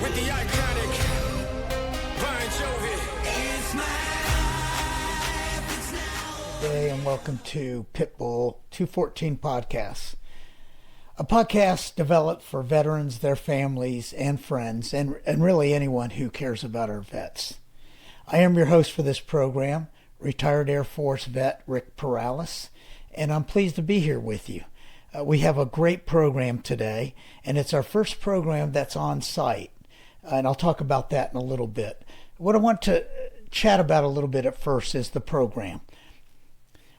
with the iconic Brian Jovi. Good day and welcome to Pitbull214 Podcast, a podcast developed for veterans, their families, and friends, and really anyone who cares about our vets. I am your host for this program, retired Air Force vet Rick Perales, and I'm pleased to be here with you. We have a great program today, and it's our first program that's on site, and I'll talk about that in a little bit. What I want to chat about a little bit at first is the program.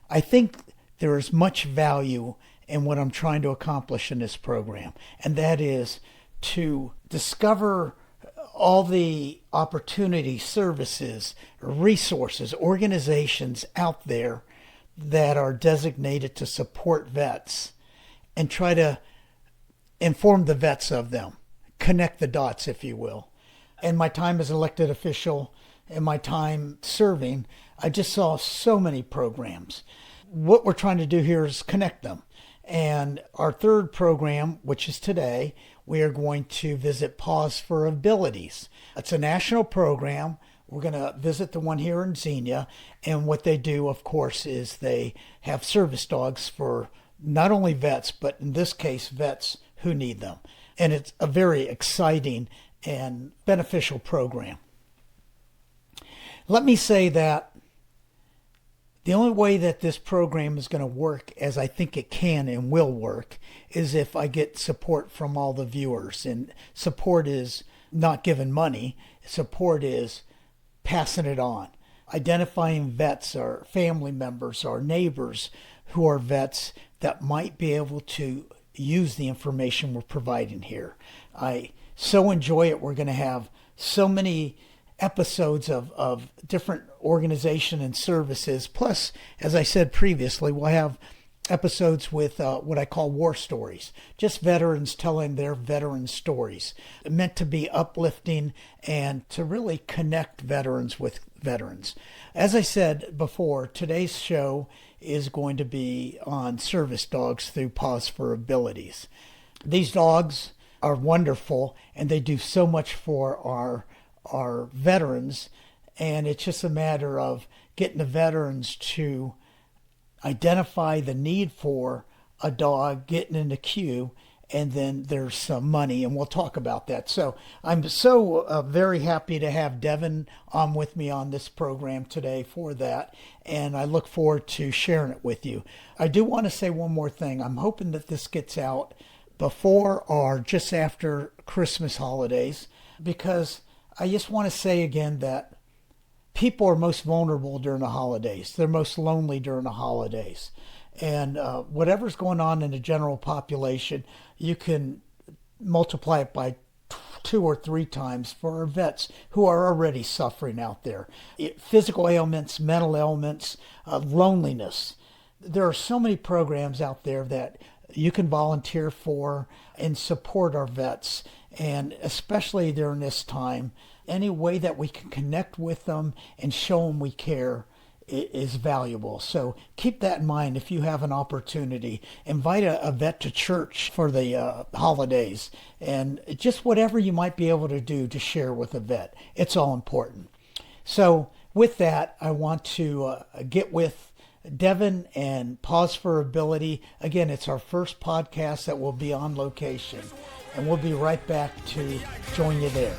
I think there is much value in what I'm trying to accomplish in this program, and that is to discover all the opportunities, services, resources, organizations out there that are designated to support vets and try to inform the vets of them, connect the dots, if you will. In my time as elected official, in my time serving, I just saw so many programs. What we're trying to do here is connect them. And our third program, which is today, we are going to visit Paws for Abilities. It's a national program. We're going to visit the one here in Xenia. And what they do, of course, is they have service dogs for not only vets, but in this case, vets who need them. And it's a very exciting and beneficial program. Let me say that the only way that this program is going to work as I think it can and will work is if I get support from all the viewers. And support is not giving money. Support is passing it on. Identifying vets or family members or neighbors who are vets that might be able to use the information we're providing here. I so enjoy it. We're going to have so many episodes of different organization and services. Plus, as I said previously, we'll have episodes with what I call war stories, just veterans telling their veteran stories, meant to be uplifting and to really connect veterans with veterans. As I said before, today's show is going to be on service dogs through Paws for Abilities. These dogs are wonderful and they do so much for our veterans, and it's just a matter of getting the veterans to identify the need for a dog, getting in the queue, and then there's some money, and we'll talk about that. So I'm so very happy to have Devin on with me on this program today for that, and I look forward to sharing it with you. I do want to say one more thing. I'm hoping that this gets out before or just after Christmas holidays, because I just want to say again that people are most vulnerable during the holidays. They're most lonely during the holidays. And whatever's going on in the general population, you can multiply it by 2 or 3 times for our vets who are already suffering out there. Physical ailments, mental ailments, loneliness. There are so many programs out there that you can volunteer for and support our vets. And especially during this time, any way that we can connect with them and show them we care is valuable. So keep that in mind if you have an opportunity. Invite a vet to church for the holidays, and just whatever you might be able to do to share with a vet. It's all important. So with that, I want to get with Devin and Paws for Ability. Again, it's our first podcast that will be on location, and we'll be right back to join you there.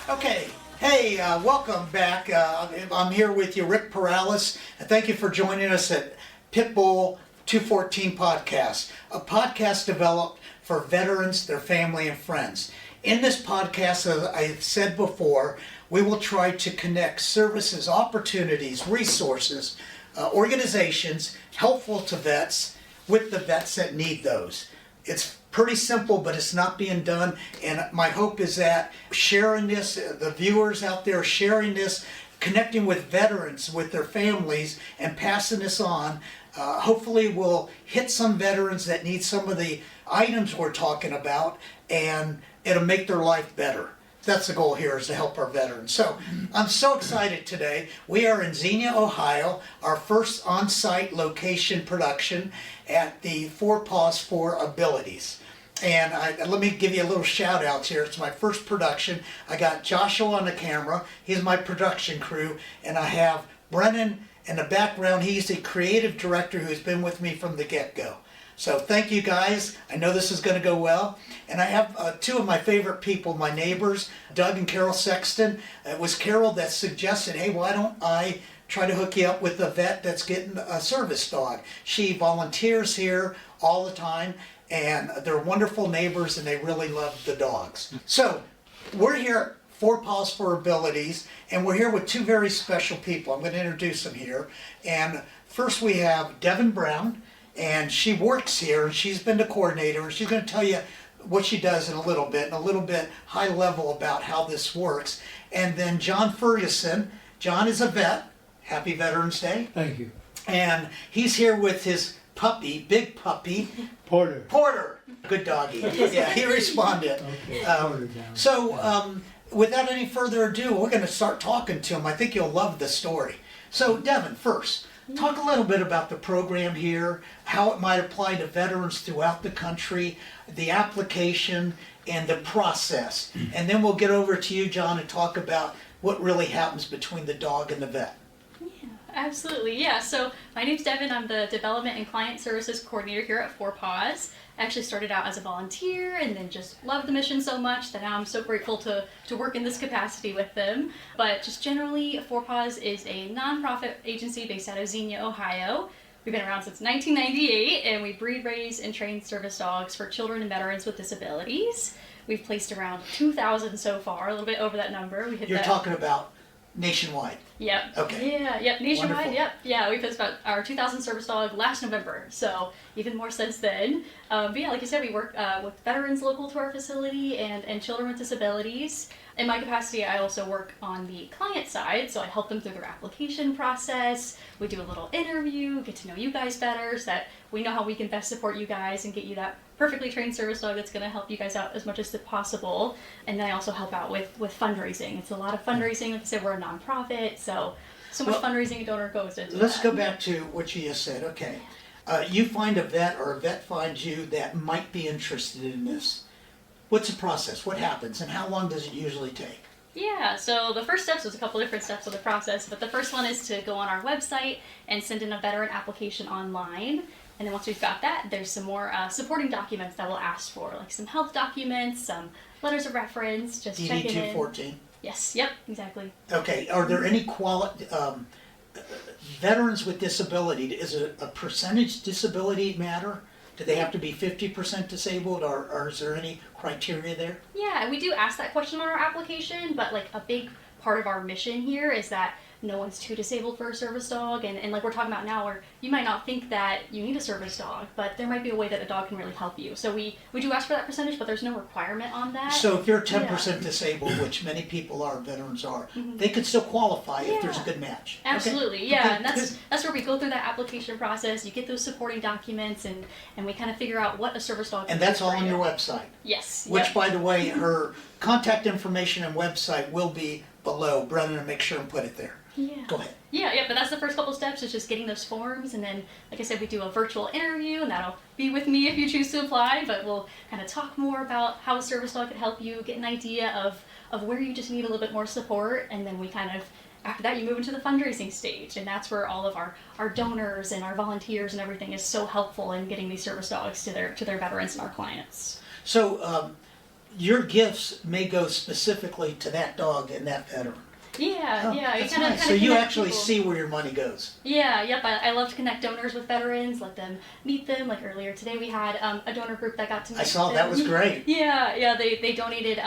Okay, hey, welcome back. I'm here with you, Rick Perales. Thank you for joining us at Pitbull214 Podcast, a podcast developed for veterans, their family, and friends. In this podcast, as I've said before, we will try to connect services, opportunities, resources, organizations helpful to vets with the vets that need those. It's pretty simple, but it's not being done. And my hope is that sharing this, the viewers out there sharing this, connecting with veterans, with their families, and passing this on, hopefully we'll hit some veterans that need some of the items we're talking about, and it'll make their life better. That's the goal here, is to help our veterans. So I'm so excited today. We are in Xenia, Ohio, our first on-site location production at the Four Paws for Abilities. And let me give you a little shout out here. It's my first production. I got Joshua on the camera. He's my production crew. And I have Brennan in the background. He's the creative director who's been with me from the get-go. So thank you guys. I know this is going to go well. And I have two of my favorite people, my neighbors, Doug and Carol Sexton. It was Carol that suggested, hey, why don't I try to hook you up with a vet that's getting a service dog? She volunteers here all the time, and they're wonderful neighbors, and they really love the dogs. So we're here at Four Paws for Abilities, and we're here with two very special people. I'm going to introduce them here. And first we have Devin Brown. And she works here, and she's been the coordinator, and she's going to tell you what she does in a little bit high level about how this works. And then John Ferguson. John is a vet. Happy Veterans Day. Thank you. And he's here with his puppy, big puppy. Porter. Good doggy. Yeah, he responded. Okay, So without any further ado, we're going to start talking to him. I think you'll love the story. So Devin, first. Talk a little bit about the program here, how it might apply to veterans throughout the country, the application, and the process. And then we'll get over to you, John, and talk about what really happens between the dog and the vet. Yeah, absolutely. Yeah, so my name's Devin. I'm the Development and Client Services Coordinator here at Four Paws. I actually started out as a volunteer and then just loved the mission so much that now I'm so grateful to work in this capacity with them. But just generally, Four Paws is a nonprofit agency based out of Xenia, Ohio. We've been around since 1998, and we breed, raise, and train service dogs for children and veterans with disabilities. We've placed around 2,000 so far, a little bit over that number. We hit You're that. Talking about nationwide. Yep. Okay. Yeah, yep, nationwide, Wonderful. yep. Yeah, we placed about our 2,000 service dog last November, so even more since then. But yeah, like you said, we work with veterans local to our facility and children with disabilities. In my capacity, I also work on the client side, so I help them through their application process. We do a little interview, get to know you guys better, so that we know how we can best support you guys and get you that perfectly trained service dog that's going to help you guys out as much as possible. And then I also help out with fundraising. It's a lot of fundraising. Like I said, we're a nonprofit, so much fundraising and donor goes into Let's that. go back to what you just said. Okay. You find a vet, or a vet finds you that might be interested in this. What's the process? What happens? And how long does it usually take? Yeah, so the first steps, there's a couple different steps of the process, but the first one is to go on our website and send in a veteran application online. And then once we've got that, there's some more supporting documents that we'll ask for, like some health documents, some letters of reference, just checking in. DD-214? Yes, yep, exactly. Okay, are there any veterans with disability, is it a percentage disability matter? Do they have to be 50% disabled, or is there any criteria there? Yeah, we do ask that question on our application, but like a big part of our mission here is that no one's too disabled for a service dog, and like we're talking about now, where you might not think that you need a service dog, but there might be a way that a dog can really help you. So we do ask for that percentage, but there's no requirement on that. So if you're 10% disabled, which many people are, veterans are, they could still qualify if there's a good match. Absolutely, Okay. yeah, Okay, and that's where we go through that application process. You get those supporting documents, and we kind of figure out what a service dog can And that's do all for on you. your website? Yes. Which, yep. by the way, her contact information and website will be below. Brennan will make sure and put it there. Yeah. Go ahead. Yeah, but that's the first couple steps, is just getting those forms, and then, like I said, we do a virtual interview, and that'll be with me if you choose to apply, but we'll kind of talk more about how a service dog could help you, get an idea of where you just need a little bit more support, and then we kind of, after that, you move into the fundraising stage, and that's where all of our donors and our volunteers and everything is so helpful in getting these service dogs to their veterans and our clients. So your gifts may go specifically to that dog and that veteran. Yeah, Oh, yeah. that's Kinda nice. So you connect actually people. see where your money goes. Yeah, yep. I love to connect donors with veterans, let them meet them. Like earlier today, we had a donor group that got to meet I saw them. that was great. Yeah. They donated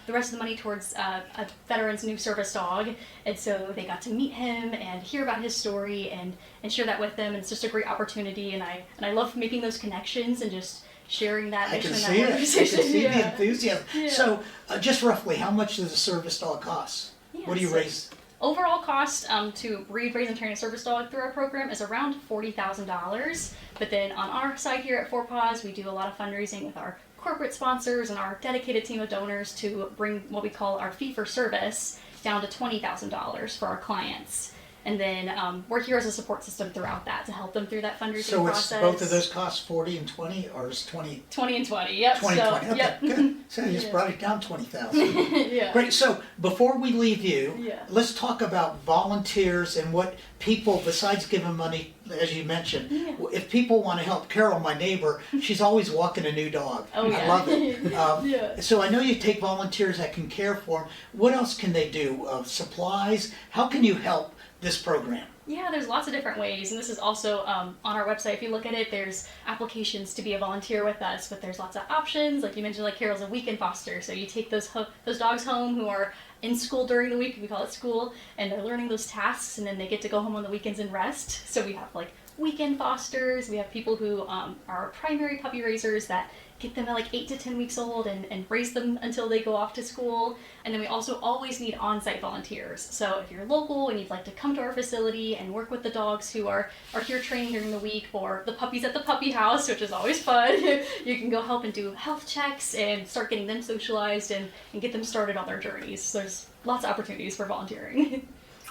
the rest of the money towards a veteran's new service dog, and so they got to meet him and hear about his story and share that with them. And it's just a great opportunity, and I love making those connections and just sharing that I mission can and see that it. I can organization. see the Yeah. enthusiasm. Yeah. So just roughly, how much does a service dog cost? Yeah, What do you so raise? Overall cost to breed, raise, and train a service dog through our program is around $40,000. But then on our side here at Four Paws, we do a lot of fundraising with our corporate sponsors and our dedicated team of donors to bring what we call our fee for service down to $20,000 for our clients. And then we're here as a support system throughout that to help them through that fundraising process. So both of those costs 40 and 20, or is 20? 20 and 20, yep. 20, so, 20, okay, yep. good. So you just brought it down 20,000. Yeah. Great, so before we leave you, Yeah. let's talk about volunteers and what people, besides giving money, as you mentioned, Yeah. if people want to help. Carol, my neighbor, she's always walking a new dog. Oh, yeah. I love it. Yeah. So I know you take volunteers that can care for them. What else can they do? Supplies? How can you help this program? Yeah, there's lots of different ways, and this is also on our website. If you look at it, there's applications to be a volunteer with us, but there's lots of options. Like you mentioned, like Carol's a weekend foster, so you take those dogs home who are in school during the week, we call it school, and they're learning those tasks, and then they get to go home on the weekends and rest. So we have like weekend fosters, we have people who are primary puppy raisers that get them at like 8 to 10 weeks old and raise them until they go off to school. And then we also always need on-site volunteers. So if you're local and you'd like to come to our facility and work with the dogs who are here training during the week, or the puppies at the puppy house, which is always fun, you can go help and do health checks and start getting them socialized and get them started on their journeys. So there's lots of opportunities for volunteering.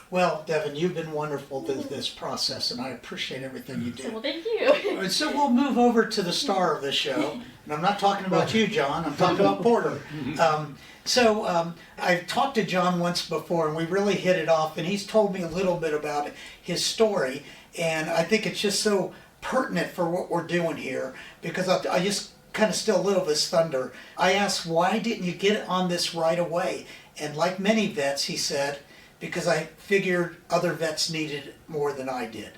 Well, Devin, you've been wonderful through this process, and I appreciate everything you do. Well, thank you. And so we'll move over to the star of the show, and I'm not talking about you, John. I'm talking about Porter. I've talked to John once before, and we really hit it off, and he's told me a little bit about his story, and I think it's just so pertinent for what we're doing here, because I just kind of steal a little of his thunder. I asked, why didn't you get on this right away? And like many vets, he said, because I figured other vets needed it more than I did.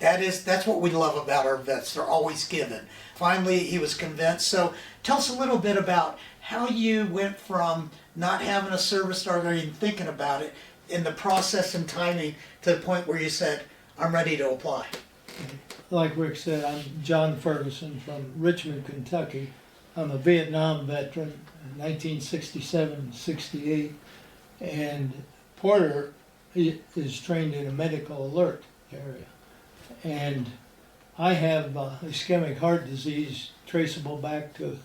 That's what we love about our vets. They're always given. Finally, he was convinced. So tell us a little bit about how you went from not having a service dog or even thinking about it in the process and timing to the point where you said, I'm ready to apply. Like Rick said, I'm John Ferguson from Richmond, Kentucky. I'm a Vietnam veteran, 1967-68, and Porter is trained in a medical alert area. And I have ischemic heart disease traceable back to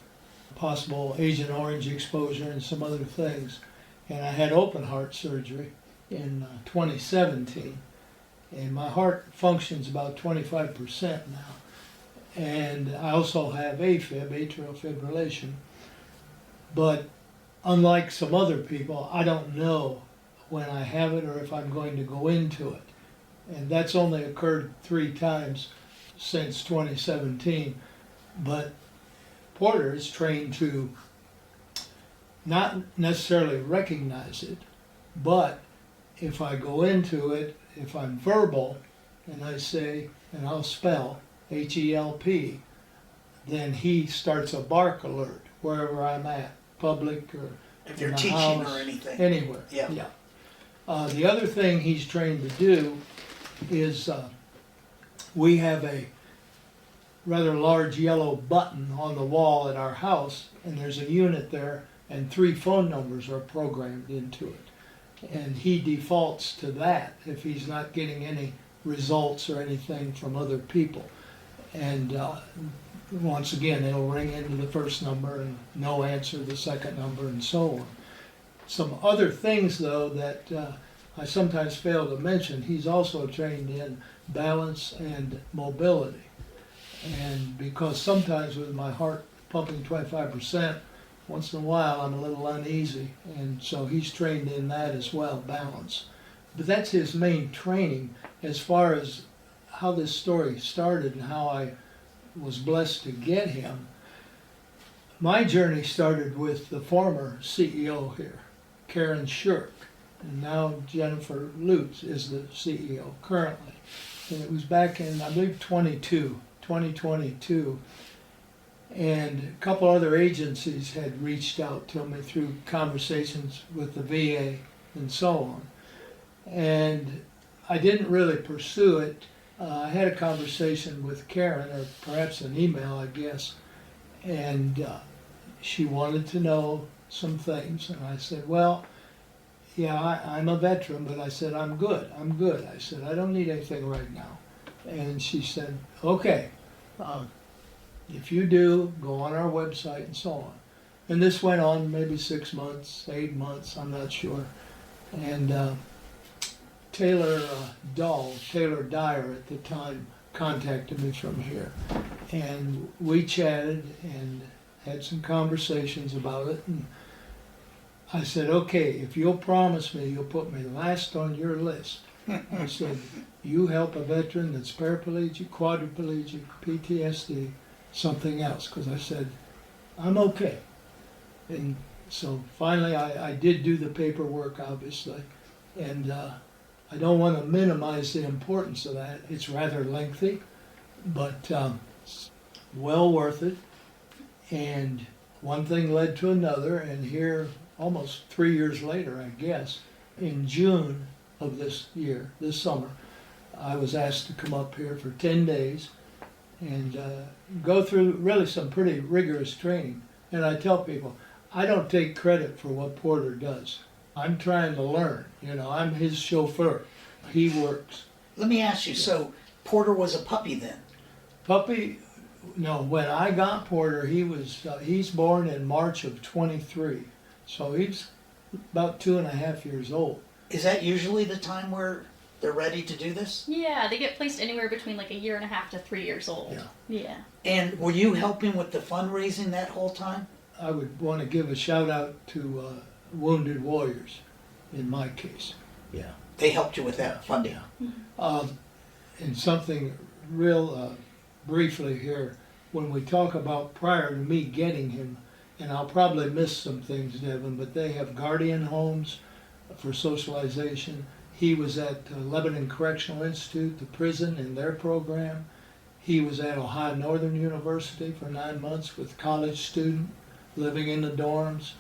possible Agent Orange exposure and some other things. And I had open heart surgery in 2017. And my heart functions about 25% now. And I also have AFib, atrial fibrillation. But unlike some other people, I don't know when I have it or if I'm going to go into it. And that's only occurred 3 times since 2017. But Porter is trained to not necessarily recognize it, but if I go into it, if I'm verbal and I say, and I'll spell HELP, then he starts a bark alert wherever I'm at, public or If you're in the teaching house, or anything. anywhere. Yeah. The other thing he's trained to do is we have a rather large yellow button on the wall at our house, and there's a unit there, and 3 phone numbers are programmed into it. And he defaults to that if he's not getting any results or anything from other people. And once again, it'll ring into the first number and no answer the second number and so on. Some other things though that I sometimes fail to mention, he's also trained in balance and mobility. And because sometimes with my heart pumping 25%, once in a while I'm a little uneasy, and so he's trained in that as well, balance. But that's his main training. As far as how this story started and how I was blessed to get him, my journey started with the former CEO here, Karen Shirk, and now Jennifer Lutz is the CEO currently. And it was back in, I believe, 2022. And a couple other agencies had reached out to me through conversations with the VA and so on. And I didn't really pursue it. I had a conversation with Karen, or perhaps an email, I guess, and she wanted to know some things. And I said, well, yeah, I'm a veteran, but I said, I'm good. I said, I don't need anything right now. And she said, okay. If you do, go on our website and so on. And this went on maybe 6 months, 8 months, I'm not sure. And Taylor Dyer at the time contacted me from here. And we chatted and had some conversations about it. And I said, okay, if you'll promise me you'll put me last on your list. I said, you help a veteran that's paraplegic, quadriplegic, PTSD, something else. Because I said, I'm okay. And so finally I did do the paperwork, obviously. And I don't want to minimize the importance of that. It's rather lengthy, but it's well worth it. And one thing led to another, and here, almost 3 years later, I guess, in June of this year, this summer, I was asked to come up here for 10 days and go through really some pretty rigorous training. And I tell people, I don't take credit for what Porter does. I'm trying to learn. You know, I'm his chauffeur. He works. Let me ask you, so Porter was a puppy then? Puppy, no, when I got Porter, he's born in March of 23. So he's about 2.5 years old. Is that usually the time where they're ready to do this? Yeah, they get placed anywhere between like 1.5 to 3 years old. Yeah. And were you helping with the fundraising that whole time? I would want to give a shout out to Wounded Warriors, in my case. Yeah. They helped you with that funding. And something real briefly here, when we talk about prior to me getting him, and I'll probably miss some things, Devin, but they have guardian homes for socialization. He was at Lebanon Correctional Institute, the prison, in their program. He was at Ohio Northern University for 9 months with college student, living in the dorms.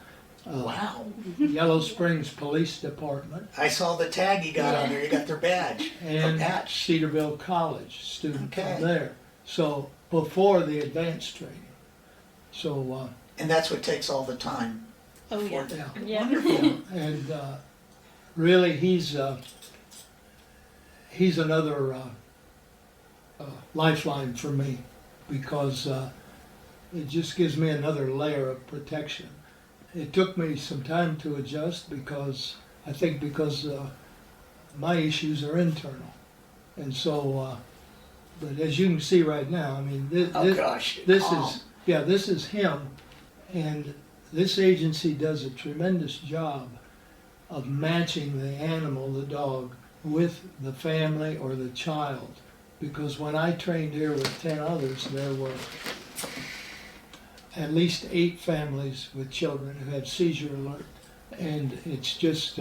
Wow. Yellow Springs Police Department. I saw the tag you got on there. You got their badge. And patch. Cedarville College student Okay. from there. So before the advanced training. So And that's what takes all the time. Oh yeah. yeah. Yeah. Wonderful. And really he's another lifeline for me, because it just gives me another layer of protection. It took me some time to adjust because my issues are internal. And so, but as you can see right now, I mean, this is him, and this agency does a tremendous job of matching the animal, the dog, with the family or the child. Because when I trained here with 10 others, there were at least 8 families with children who had seizure alert. And it's just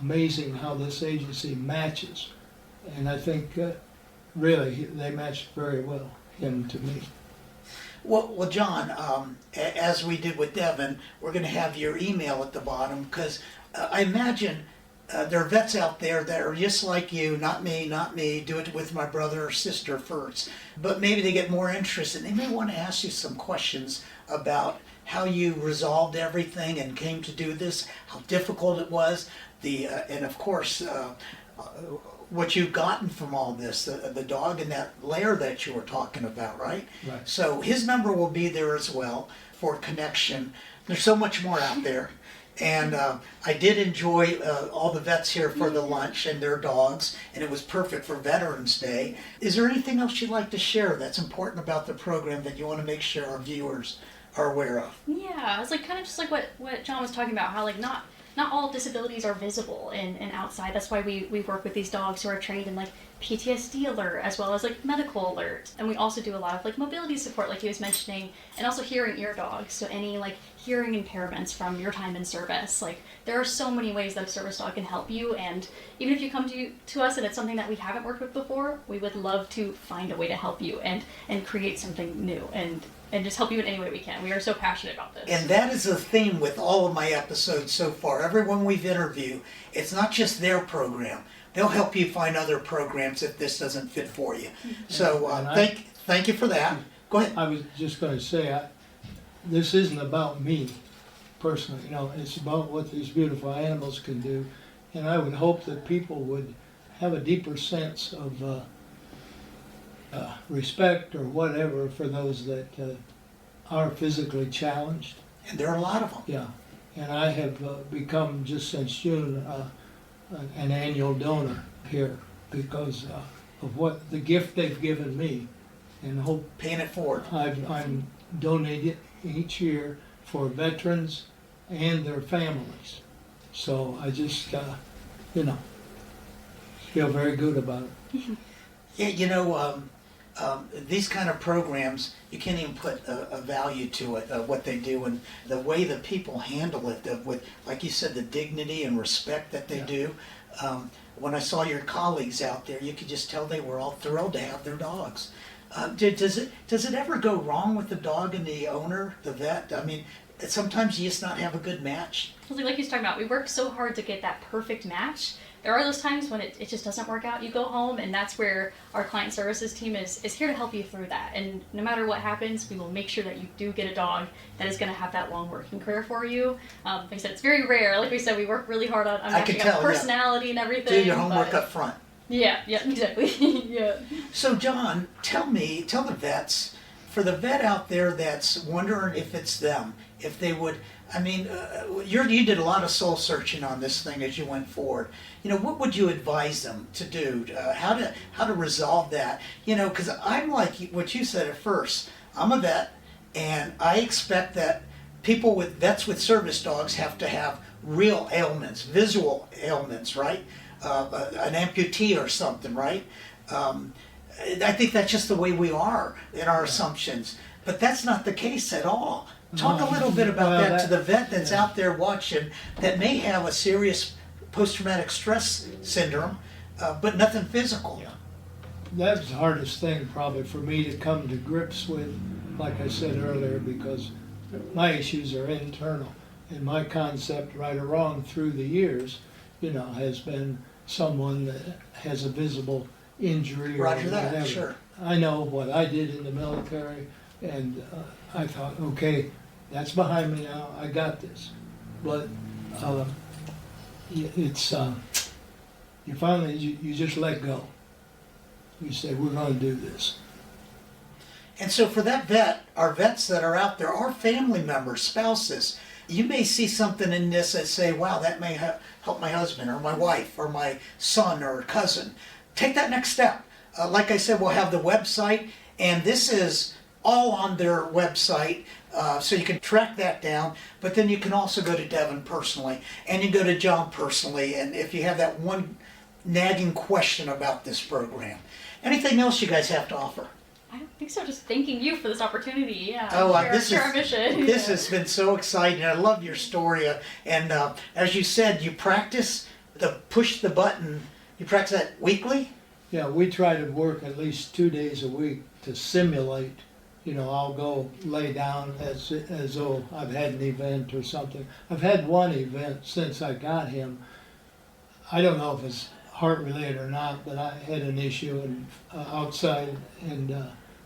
amazing how this agency matches. And I think really they matched very well, him to me. Well, John, as we did with Devin, we're going to have your email at the bottom, because I imagine there are vets out there that are just like you, not me, do it with my brother or sister first. But maybe they get more interested. They may want to ask you some questions about how you resolved everything and came to do this, how difficult it was, and of course, what you've gotten from all this, the dog and that lair that you were talking about, right? Right. So his number will be there as well for connection. There's so much more out there. And I did enjoy all the vets here for the lunch and their dogs, and it was perfect for Veterans Day. Is there anything else you'd like to share that's important about the program that you want to make sure our viewers are aware of? Yeah, it's like kind of just like what John was talking about, how like not all disabilities are visible and outside. That's why we work with these dogs who are trained in like PTSD alert as well as like medical alert. And we also do a lot of like mobility support, like he was mentioning, and also hearing ear dogs. So any like hearing impairments from your time in service. Like there are so many ways that a service dog can help you. And even if you come to us and it's something that we haven't worked with before, we would love to find a way to help you and create something new and just help you in any way we can. We are so passionate about this. And that is the theme with all of my episodes so far. Everyone we've interviewed, it's not just their program. They'll help you find other programs if this doesn't fit for you. So thank you for that. Go ahead. I was just going to say, this isn't about me personally. You know, it's about what these beautiful animals can do. And I would hope that people would have a deeper sense of respect or whatever for those that are physically challenged. And there are a lot of them. Yeah, and I have become, just since June, an annual donor here because of what the gift they've given me, and hope Paying it forward. I'm donating each year for veterans and their families. So I just, feel very good about it. Yeah, these kind of programs, you can't even put a value to it, what they do, and the way that people handle it, with, like you said, the dignity and respect that they Yeah. do. When I saw your colleagues out there, you could just tell they were all thrilled to have their dogs. Does it ever go wrong with the dog and the owner, the vet? I mean, sometimes you just not have a good match. Like he's talking about, we work so hard to get that perfect match. There are those times when it just doesn't work out. You go home, and that's where our client services team is here to help you through that. And no matter what happens, we will make sure that you do get a dog that is going to have that long working career for you. Like I said, it's very rare. Like we said, we work really hard on matching up personality and everything. Do your homework up front. Yeah, exactly. Yeah. So John, tell the vets, for the vet out there that's wondering if it's them, if they would, you did a lot of soul searching on this thing as you went forward. What would you advise them to do? How to resolve that? Because I'm like what you said at first. I'm a vet, and I expect that vets with service dogs have to have real ailments, visual ailments, right? An amputee or something, right? I think that's just the way we are in our assumptions. But that's not the case at all. Talk a little bit about that to the vet that's out there watching that may have a serious post-traumatic stress syndrome, but nothing physical. Yeah. That's the hardest thing probably for me to come to grips with, like I said earlier, because my issues are internal. And my concept, right or wrong, through the years, has been someone that has a visible injury or Roger that, whatever. sure. I know what I did in the military, and I thought, okay, that's behind me now, I got this. But it's, you finally, you just let go. You say, we're gonna do this. And so for that vet, our vets that are out there, our family members, spouses, you may see something in this that say, wow, that may help my husband or my wife or my son or cousin. Take that next step. Like I said, we'll have the website, and this is all on their website, so you can track that down. But then you can also go to Devin personally, and you go to John personally, and if you have that one nagging question about this program. Anything else you guys have to offer? I don't think so. Just thanking you for this opportunity. Yeah. Share our mission. This has been so exciting. I love your story. And as you said, you practice the push the button. You practice that weekly? Yeah, we try to work at least 2 days a week to simulate. I'll go lay down as though I've had an event or something. I've had one event since I got him. I don't know if it's heart related or not, but I had an issue and outside and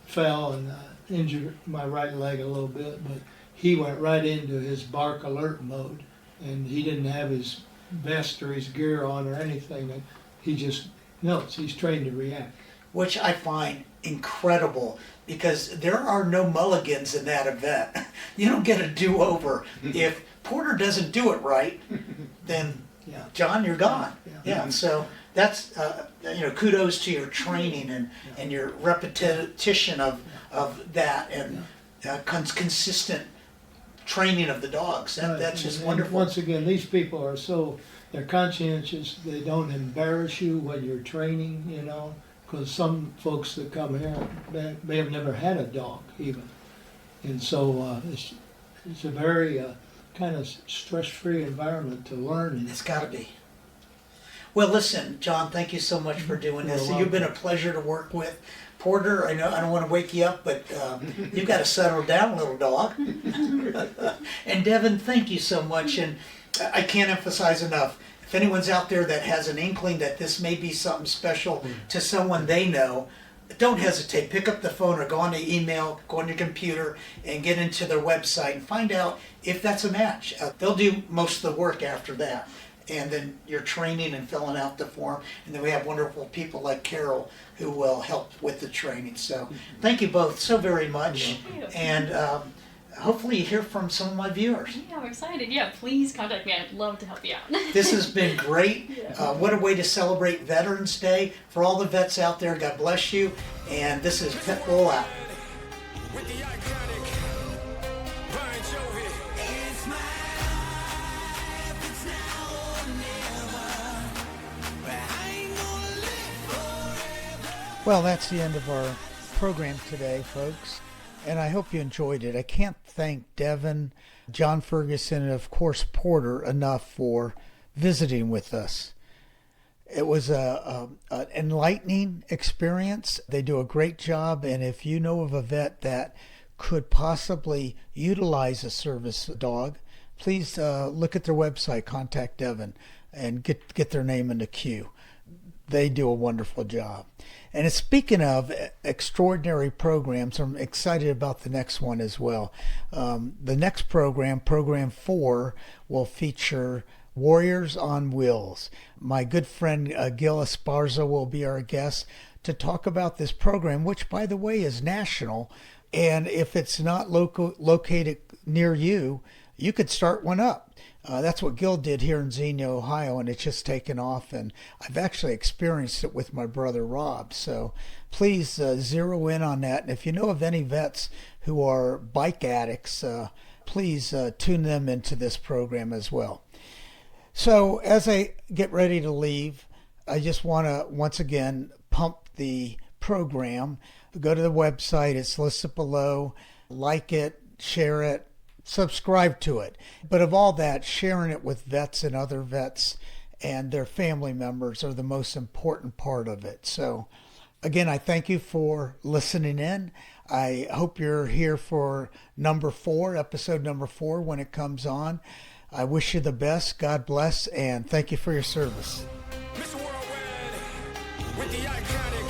fell and injured my right leg a little bit, but he went right into his bark alert mode, and he didn't have his vest or his gear on or anything, and he just knows, he's trained to react. Which I find incredible, because there are no mulligans in that event. You don't get a do-over. If Porter doesn't do it right, then Yeah. John, you're gone. Yeah. Yeah, so that's, kudos to your training and your repetition of that, and consistent training of the dogs. That's just And wonderful. once again, these people are they're conscientious, they don't embarrass you when you're training, because some folks that come here may have never had a dog even. And so it's a very kind of stress-free environment to learn in. It's got to be. Well, listen, John, thank you so much for doing this. You're You've been a pleasure to work with. Porter, I know I don't want to wake you up, but you've got to settle down, little dog. And Devin, thank you so much. And I can't emphasize enough, if anyone's out there that has an inkling that this may be something special to someone they know, don't hesitate. Pick up the phone or go on the email, go on your computer, and get into their website and find out if that's a match. They'll do most of the work after that. and then your training and filling out the form. And then we have wonderful people like Carol who will help with the training. So thank you both so very much. Thank you. And hopefully you hear from some of my viewers. Yeah, I'm excited. Yeah, please contact me. I'd love to help you out. This has been great. What a way to celebrate Veterans Day. For all the vets out there, God bless you. And this is Pitbull out. With the iconic Bon Jovi. It's my life, it's now or never. But I ain't gonna live forever. Well, that's the end of our program today, folks. And I hope you enjoyed it. I can't thank Devin, John Ferguson, and of course Porter enough for visiting with us. It was an enlightening experience. They do a great job, and if you know of a vet that could possibly utilize a service dog, please look at their website, contact Devin, and get their name in the queue. They do a wonderful job. And speaking of extraordinary programs, I'm excited about the next one as well. The next program, Program 4, will feature Warriors on Wheels. My good friend Gil Esparza will be our guest to talk about this program, which, by the way, is national. And if it's not located near you, you could start one up. That's what Gil did here in Xenia, Ohio, and it's just taken off. And I've actually experienced it with my brother Rob. So please zero in on that. And if you know of any vets who are bike addicts, please tune them into this program as well. So as I get ready to leave, I just want to once again pump the program. Go to the website. It's listed below. Like it, share it, subscribe to it. But of all that, sharing it with vets and other vets and their family members are the most important part of it. So again, I thank you for listening in. I hope you're here for number 4, episode number 4, when it comes on. I wish you the best. God bless, and thank you for your service. Mr. Worldwide with the iconic